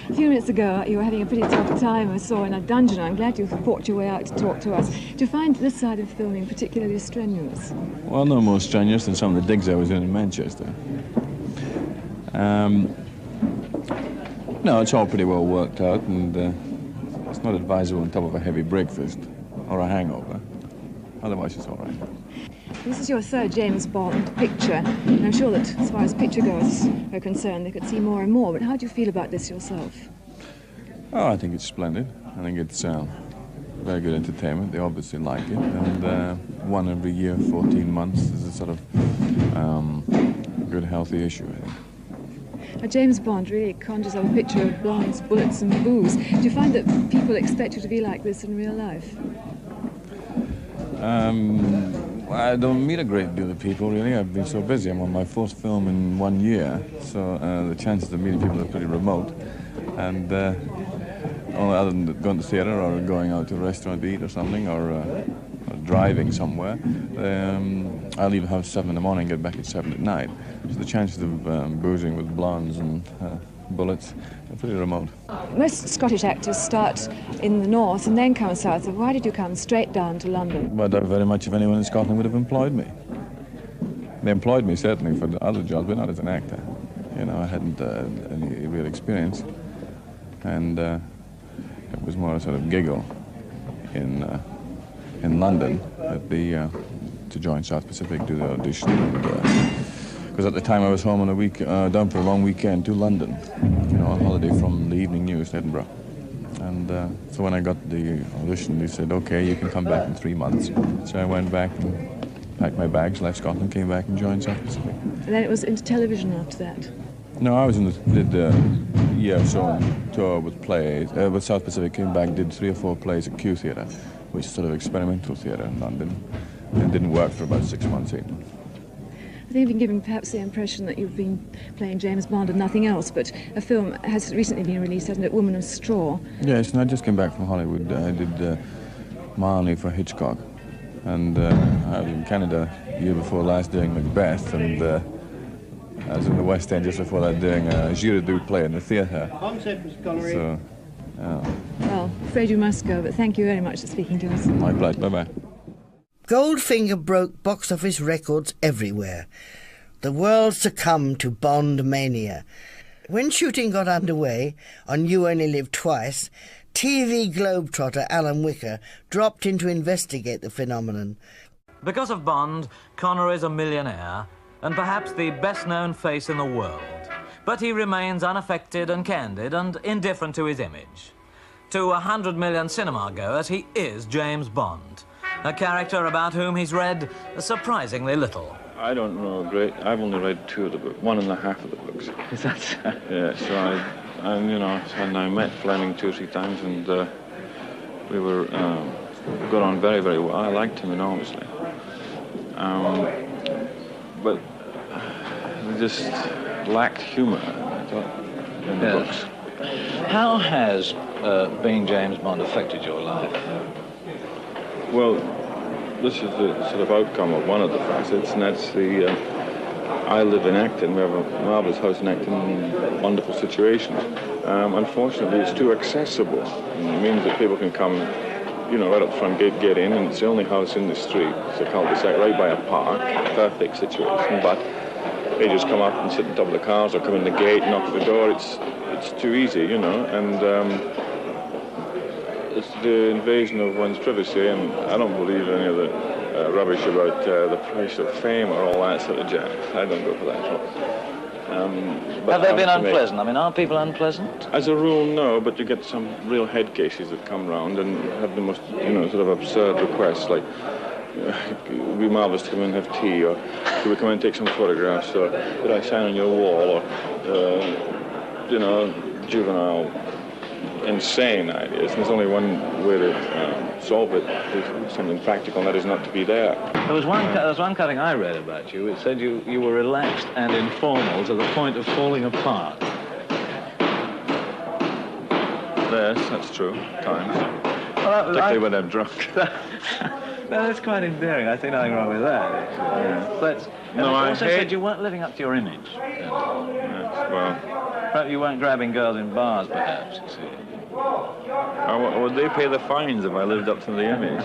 A few minutes ago, you were having a pretty tough time, I saw, in a dungeon. I'm glad you fought your way out to talk to us. Do you find this side of filming particularly strenuous? Well, no more strenuous than some of the digs I was in Manchester. No, it's all pretty well worked out, and it's not advisable on top of a heavy breakfast or a hangover. Otherwise, it's all right. This is your third James Bond picture, and I'm sure that as far as picturegoers are concerned, they could see more and more, but how do you feel about this yourself? Oh, I think it's splendid. I think it's very good entertainment. They obviously like it, and one every year, 14 months, is a sort of good, healthy issue, I think. Now, James Bond really conjures up a picture of blondes, bullets and booze. Do you find that people expect you to be like this in real life? I don't meet a great deal of people, really. I've been so busy. I'm on my fourth film in 1 year, so the chances of meeting people are pretty remote. And only other than going to the theatre or going out to a restaurant to eat or something, or driving somewhere, I leave the house 7 in the morning and get back at 7 at night. So the chances of boozing with blondes and bullets are pretty remote. Most Scottish actors start in the north and then come south. So why did you come straight down to London? Well, I doubt very much if anyone in Scotland would have employed me. They employed me, certainly, for the other jobs, but not as an actor. You know, I hadn't any real experience. And it was more a sort of giggle in London at the to join South Pacific, do the audition. Because at the time I was home on a week, down for a long weekend to London, you know, on holiday from the Evening News in Edinburgh. And so when I got the audition, they said, okay, you can come back in 3 months. So I went back and packed my bags, left Scotland, came back and joined South Pacific. And then it was into television after that? No, I was did a year or so on tour with plays, with South Pacific, came back, did 3 or 4 plays at Q Theatre, which is sort of experimental theatre in London. It didn't work for about 6 months, 8 months. I think you've been given perhaps the impression that you've been playing James Bond and nothing else, but a film has recently been released, hasn't it, Woman of Straw? Yes, and I just came back from Hollywood. I did Marley for Hitchcock, and I was in Canada the year before last doing Macbeth, and I was in the West End just before that doing a Giraudoux play in the theatre. Connery. So, Well, afraid you must go, but thank you very much for speaking to us. my pleasure. Bye-bye. Goldfinger broke box office records everywhere. The world succumbed to Bond mania. When shooting got underway on You Only Live Twice, TV globetrotter Alan Wicker dropped in to investigate the phenomenon. Because of Bond, Connery's a millionaire and perhaps the best-known face in the world. But he remains unaffected and candid and indifferent to his image. To 100 million cinema-goers, he is James Bond, a character about whom he's read surprisingly little. I don't know great. I've only read 2 of the books, 1.5 of the books. Is that so? Yeah, so you know, and I met Fleming 2 or 3 times, and we were got on very, very well. I liked him enormously, but they just lacked humour, I thought, in the books. How has being James Bond affected your life? Well, this is the sort of outcome of one of the facets, and that's the, I live in Acton. We have a marvellous house in Acton, wonderful situations. Unfortunately, it's too accessible. It means that people can come, you know, right up front, get in, and it's the only house in the street. It's a cul-de-sac right by a park, perfect situation, but they just come up and sit on top of the cars or come in the gate, knock at the door. It's too easy, you know, and it's the invasion of one's privacy, and I don't believe any of the rubbish about the price of fame or all that sort of jazz. I don't go for that at all. Have they been unpleasant? I mean, are people unpleasant? As a rule, no, but you get some real head cases that come round and have the most, you know, sort of absurd requests, like, it would be marvellous to come in and have tea, or could we come in and take some photographs, or could I sign on your wall, or, you know, juvenile, insane ideas. And there's only one way to solve it, is something practical, and that is not to be there. There was one cutting I read about you. It said you were relaxed and informal to the point of falling apart. Yes, that's true, at times. Well, Particularly when I'm drunk. No, that's quite endearing. I see nothing wrong with that, actually. Yeah. But no, you also said you weren't living up to your image. Yes, well, Perhaps you weren't grabbing girls in bars, perhaps, you see. Or would they pay the fines if I lived up to the image?